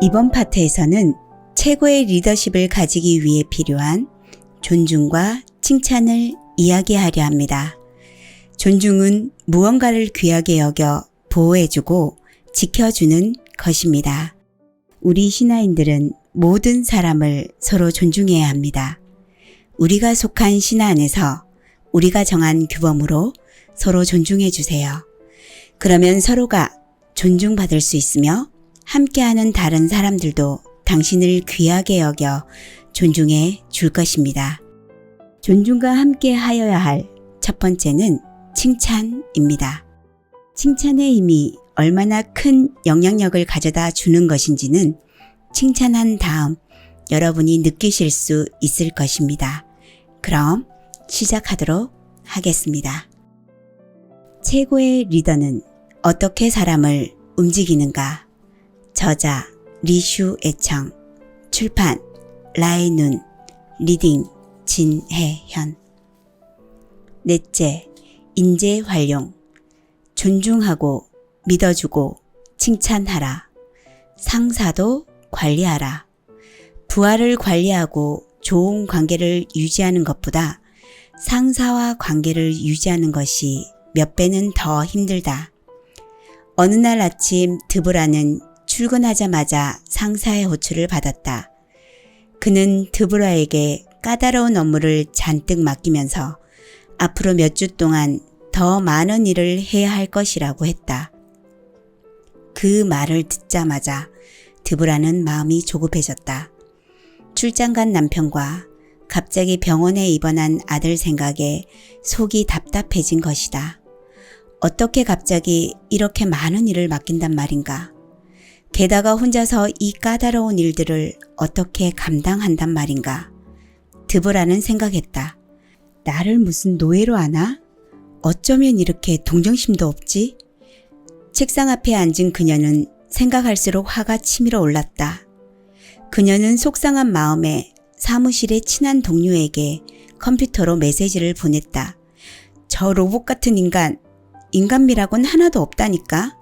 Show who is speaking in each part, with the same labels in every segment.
Speaker 1: 이번 파트에서는 최고의 리더십을 가지기 위해 필요한 존중과 칭찬을 이야기하려 합니다. 존중은 무언가를 귀하게 여겨 보호해주고 지켜주는 것입니다. 우리 신화인들은 모든 사람을 서로 존중해야 합니다. 우리가 속한 신화 안에서 우리가 정한 규범으로 서로 존중해 주세요. 그러면 서로가 존중받을 수 있으며 함께하는 다른 사람들도 당신을 귀하게 여겨 존중해 줄 것입니다. 존중과 함께 하여야 할 첫 번째는 칭찬입니다. 칭찬의 힘이 얼마나 큰 영향력을 가져다 주는 것인지는 칭찬한 다음 여러분이 느끼실 수 있을 것입니다. 그럼 시작하도록 하겠습니다. 최고의 리더는 어떻게 사람을 움직이는가? 저자 리슈 애청, 출판 라이눈, 리딩 진혜현. 넷째, 인재 활용. 존중하고 믿어주고 칭찬하라. 상사도 관리하라. 부하를 관리하고 좋은 관계를 유지하는 것보다 상사와 관계를 유지하는 것이 몇 배는 더 힘들다. 어느 날 아침 드보라는 출근하자마자 상사의 호출을 받았다. 그는 드보라에게 까다로운 업무를 잔뜩 맡기면서 앞으로 몇 주 동안 더 많은 일을 해야 할 것이라고 했다. 그 말을 듣자마자 드보라는 마음이 조급해졌다. 출장 간 남편과 갑자기 병원에 입원한 아들 생각에 속이 답답해진 것이다. 어떻게 갑자기 이렇게 많은 일을 맡긴단 말인가? 게다가 혼자서 이 까다로운 일들을 어떻게 감당한단 말인가? 드보라는 생각했다. 나를 무슨 노예로 하나? 어쩌면 이렇게 동정심도 없지? 책상 앞에 앉은 그녀는 생각할수록 화가 치밀어 올랐다. 그녀는 속상한 마음에 사무실의 친한 동료에게 컴퓨터로 메시지를 보냈다. 저 로봇 같은 인간미라곤 하나도 없다니까?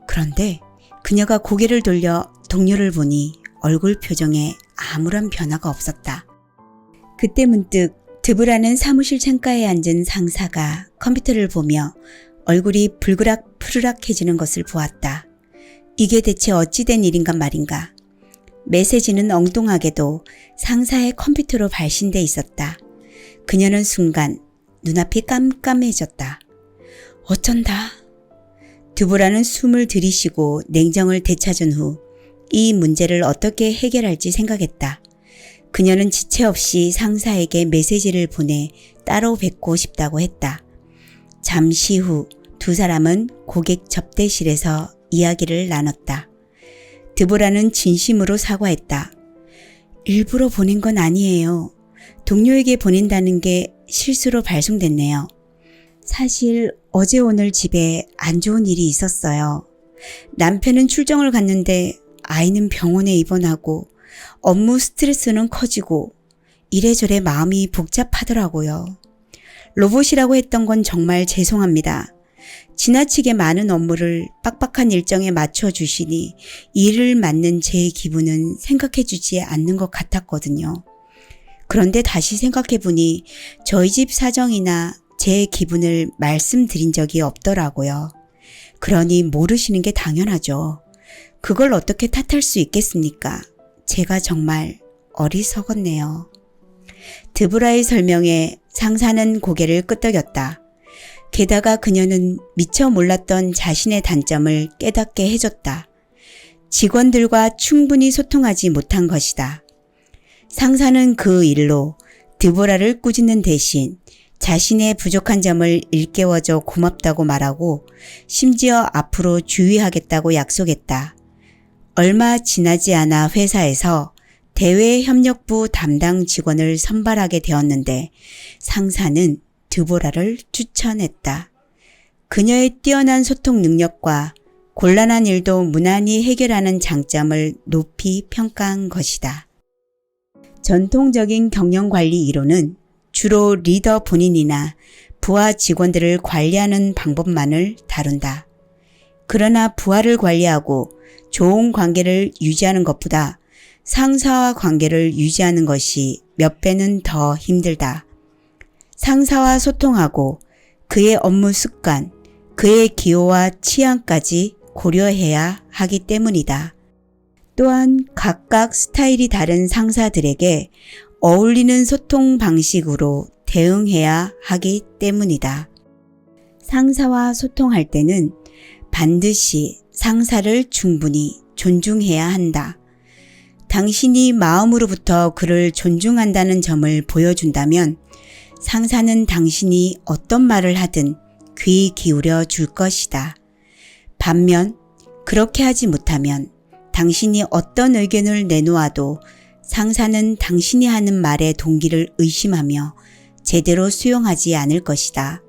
Speaker 1: 그런데 그녀가 고개를 돌려 동료를 보니 얼굴 표정에 아무런 변화가 없었다. 그때 문득 드보라는 사무실 창가에 앉은 상사가 컴퓨터를 보며 얼굴이 푸르락해지는 것을 보았다. 이게 대체 어찌 된 일인가 말인가. 메시지는 엉뚱하게도 상사의 컴퓨터로 발신돼 있었다. 그녀는 순간 눈앞이 깜깜해졌다. 어쩐다. 드보라는 숨을 들이쉬고 냉정을 되찾은 후 이 문제를 어떻게 해결할지 생각했다. 그녀는 지체 없이 상사에게 메시지를 보내 따로 뵙고 싶다고 했다. 잠시 후 두 사람은 고객 접대실에서 이야기를 나눴다. 드보라는 진심으로 사과했다. 일부러 보낸 건 아니에요. 동료에게 보낸다는 게 실수로 발송됐네요. 사실 어제 오늘 집에 안 좋은 일이 있었어요. 남편은 출정을 갔는데 아이는 병원에 입원하고 업무 스트레스는 커지고 이래저래 마음이 복잡하더라고요. 로봇이라고 했던 건 정말 죄송합니다. 지나치게 많은 업무를 빡빡한 일정에 맞춰주시니 일을 맡는 제 기분은 생각해주지 않는 것 같았거든요. 그런데 다시 생각해보니 저희 집 사정이나 제 기분을 말씀드린 적이 없더라고요. 그러니 모르시는 게 당연하죠. 그걸 어떻게 탓할 수 있겠습니까? 제가 정말 어리석었네요. 드보라의 설명에 상사는 고개를 끄덕였다. 게다가 그녀는 미처 몰랐던 자신의 단점을 깨닫게 해줬다. 직원들과 충분히 소통하지 못한 것이다. 상사는 그 일로 드보라를 꾸짖는 대신 자신의 부족한 점을 일깨워줘 고맙다고 말하고 심지어 앞으로 주의하겠다고 약속했다. 얼마 지나지 않아 회사에서 대외협력부 담당 직원을 선발하게 되었는데 상사는 드보라를 추천했다. 그녀의 뛰어난 소통 능력과 곤란한 일도 무난히 해결하는 장점을 높이 평가한 것이다. 전통적인 경영관리 이론은 주로 리더 본인이나 부하 직원들을 관리하는 방법만을 다룬다. 그러나 부하를 관리하고 좋은 관계를 유지하는 것보다 상사와 관계를 유지하는 것이 몇 배는 더 힘들다. 상사와 소통하고 그의 업무 습관, 그의 기호와 취향까지 고려해야 하기 때문이다. 또한 각각 스타일이 다른 상사들에게 어울리는 소통 방식으로 대응해야 하기 때문이다. 상사와 소통할 때는 반드시 상사를 충분히 존중해야 한다. 당신이 마음으로부터 그를 존중한다는 점을 보여준다면 상사는 당신이 어떤 말을 하든 귀 기울여 줄 것이다. 반면 그렇게 하지 못하면 당신이 어떤 의견을 내놓아도 상사는 당신이 하는 말의 동기를 의심하며 제대로 수용하지 않을 것이다.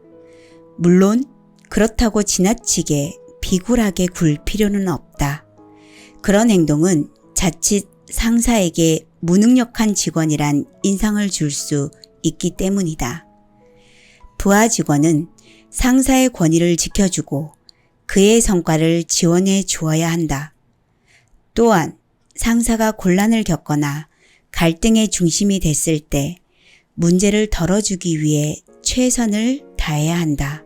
Speaker 1: 물론 그렇다고 지나치게 비굴하게 굴 필요는 없다. 그런 행동은 자칫 상사에게 무능력한 직원이란 인상을 줄 수 있기 때문이다. 부하 직원은 상사의 권위를 지켜주고 그의 성과를 지원해 주어야 한다. 또한 상사가 곤란을 겪거나 갈등의 중심이 됐을 때 문제를 덜어주기 위해 최선을 다해야 한다.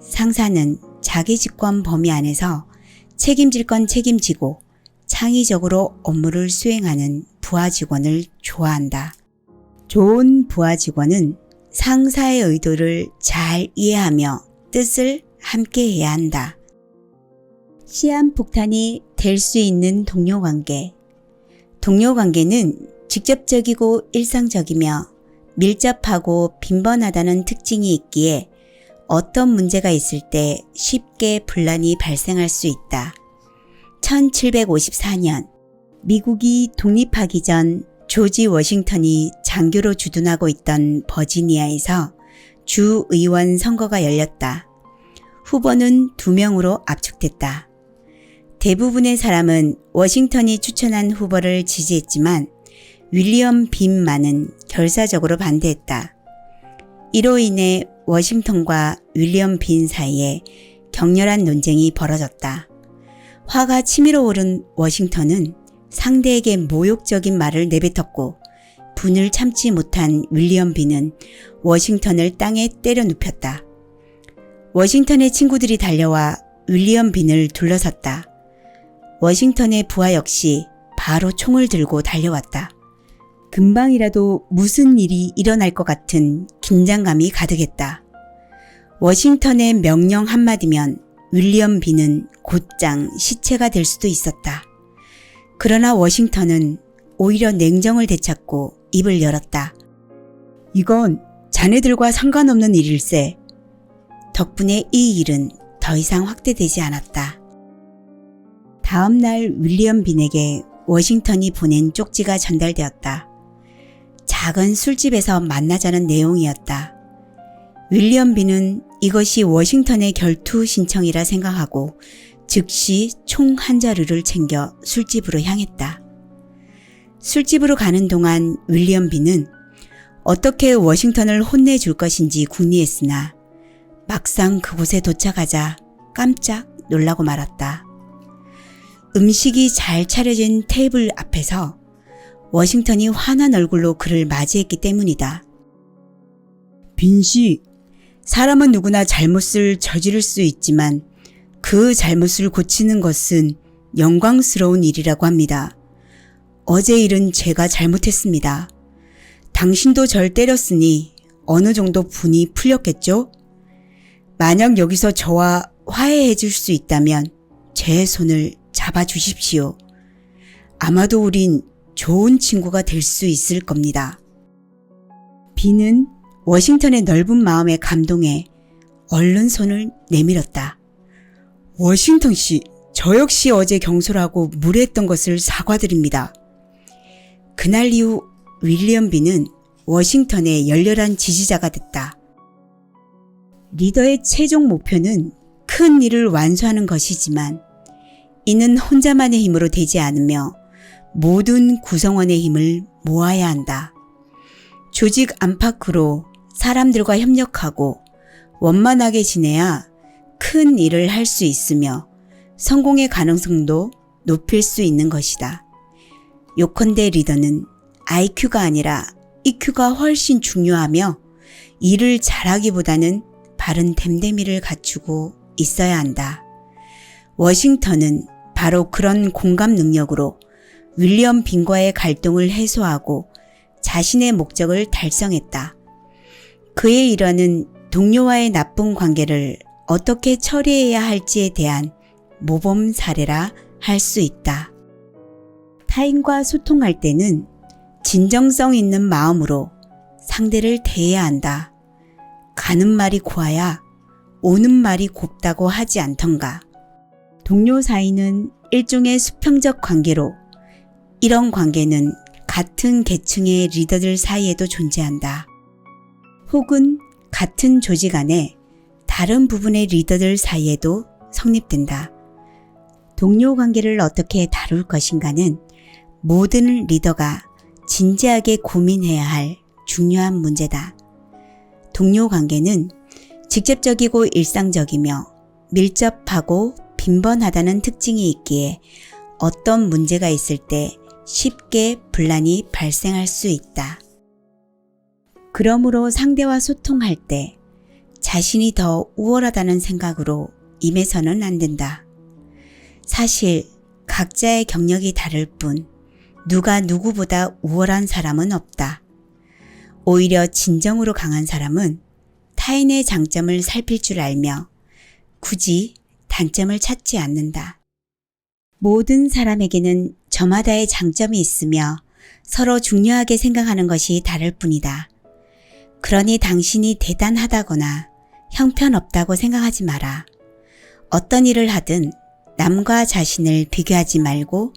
Speaker 1: 상사는 자기 직권 범위 안에서 책임질 건 책임지고 창의적으로 업무를 수행하는 부하 직원을 좋아한다. 좋은 부하 직원은 상사의 의도를 잘 이해하며 뜻을 함께 해야 한다. 시한폭탄이 될 수 있는 동료 관계. 동료 관계는 직접적이고 일상적이며 밀접하고 빈번하다는 특징이 있기에 어떤 문제가 있을 때 쉽게 분란이 발생할 수 있다. 1754년 미국이 독립하기 전 조지 워싱턴이 장교로 주둔하고 있던 버지니아에서 주의원 선거가 열렸다. 후보는 2명으로 압축됐다. 대부분의 사람은 워싱턴이 추천한 후보를 지지했지만 윌리엄 빈만은 결사적으로 반대했다. 이로 인해 워싱턴과 윌리엄 빈 사이에 격렬한 논쟁이 벌어졌다. 화가 치밀어 오른 워싱턴은 상대에게 모욕적인 말을 내뱉었고 분을 참지 못한 윌리엄 빈은 워싱턴을 땅에 때려 눕혔다. 워싱턴의 친구들이 달려와 윌리엄 빈을 둘러섰다. 워싱턴의 부하 역시 바로 총을 들고 달려왔다. 금방이라도 무슨 일이 일어날 것 같은 긴장감이 가득했다. 워싱턴의 명령 한마디면 윌리엄 빈은 곧장 시체가 될 수도 있었다. 그러나 워싱턴은 오히려 냉정을 되찾고 입을 열었다. 이건 자네들과 상관없는 일일세. 덕분에 이 일은 더 이상 확대되지 않았다. 다음 날 윌리엄 빈에게 워싱턴이 보낸 쪽지가 전달되었다. 작은 술집에서 만나자는 내용이었다. 윌리엄 빈은 이것이 워싱턴의 결투 신청이라 생각하고 즉시 총 한 자루를 챙겨 술집으로 향했다. 술집으로 가는 동안 윌리엄 빈은 어떻게 워싱턴을 혼내줄 것인지 궁리했으나 막상 그곳에 도착하자 깜짝 놀라고 말았다. 음식이 잘 차려진 테이블 앞에서 워싱턴이 환한 얼굴로 그를 맞이했기 때문이다. 빈 씨, 사람은 누구나 잘못을 저지를 수 있지만 그 잘못을 고치는 것은 영광스러운 일이라고 합니다. 어제 일은 제가 잘못했습니다. 당신도 절 때렸으니 어느 정도 분이 풀렸겠죠? 만약 여기서 저와 화해해 줄 수 있다면 제 손을 잡아주십시오. 아마도 우린 좋은 친구가 될 수 있을 겁니다. 빈은 워싱턴의 넓은 마음에 감동해 얼른 손을 내밀었다. 워싱턴 씨, 저 역시 어제 경솔하고 무례했던 것을 사과드립니다. 그날 이후 윌리엄 빈은 워싱턴의 열렬한 지지자가 됐다. 리더의 최종 목표는 큰 일을 완수하는 것이지만 이는 혼자만의 힘으로 되지 않으며 모든 구성원의 힘을 모아야 한다. 조직 안팎으로 사람들과 협력하고 원만하게 지내야 큰 일을 할 수 있으며 성공의 가능성도 높일 수 있는 것이다. 요컨대 리더는 IQ가 아니라 EQ가 훨씬 중요하며 일을 잘하기보다는 바른 됨됨이를 갖추고 있어야 한다. 워싱턴은 바로 그런 공감 능력으로 윌리엄 빈과의 갈등을 해소하고 자신의 목적을 달성했다. 그의 일화는 동료와의 나쁜 관계를 어떻게 처리해야 할지에 대한 모범 사례라 할 수 있다. 타인과 소통할 때는 진정성 있는 마음으로 상대를 대해야 한다. 가는 말이 고와야 오는 말이 곱다고 하지 않던가. 동료 사이는 일종의 수평적 관계로 이런 관계는 같은 계층의 리더들 사이에도 존재한다. 혹은 같은 조직 안에 다른 부분의 리더들 사이에도 성립된다. 동료 관계를 어떻게 다룰 것인가는 모든 리더가 진지하게 고민해야 할 중요한 문제다. 동료 관계는 직접적이고 일상적이며 밀접하고 빈번하다는 특징이 있기에 어떤 문제가 있을 때 쉽게 분란이 발생할 수 있다. 그러므로 상대와 소통할 때 자신이 더 우월하다는 생각으로 임해서는 안 된다. 사실 각자의 경력이 다를 뿐 누가 누구보다 우월한 사람은 없다. 오히려 진정으로 강한 사람은 타인의 장점을 살필 줄 알며 굳이 단점을 찾지 않는다. 모든 사람에게는 저마다의 장점이 있으며 서로 중요하게 생각하는 것이 다를 뿐이다. 그러니 당신이 대단하다거나 형편없다고 생각하지 마라. 어떤 일을 하든 남과 자신을 비교하지 말고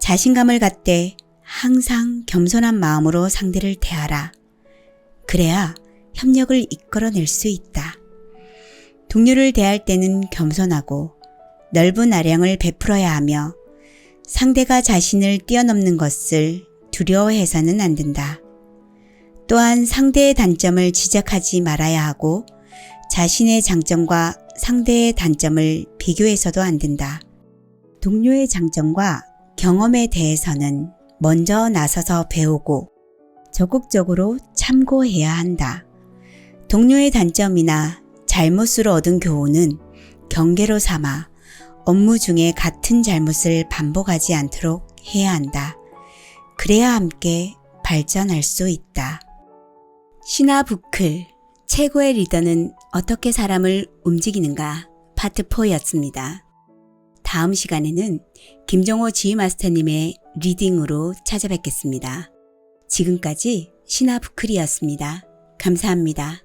Speaker 1: 자신감을 갖되 항상 겸손한 마음으로 상대를 대하라. 그래야 협력을 이끌어낼 수 있다. 동료를 대할 때는 겸손하고 넓은 아량을 베풀어야 하며 상대가 자신을 뛰어넘는 것을 두려워해서는 안 된다. 또한 상대의 단점을 지적하지 말아야 하고 자신의 장점과 상대의 단점을 비교해서도 안 된다. 동료의 장점과 경험에 대해서는 먼저 나서서 배우고 적극적으로 참고해야 한다. 동료의 단점이나 잘못으로 얻은 교훈은 경계로 삼아 업무 중에 같은 잘못을 반복하지 않도록 해야 한다. 그래야 함께 발전할 수 있다. 시나 부클, 최고의 리더는 어떻게 사람을 움직이는가 파트 4였습니다. 다음 시간에는 김종호 지휘마스터님의 리딩으로 찾아뵙겠습니다. 지금까지 시나 부클이었습니다. 감사합니다.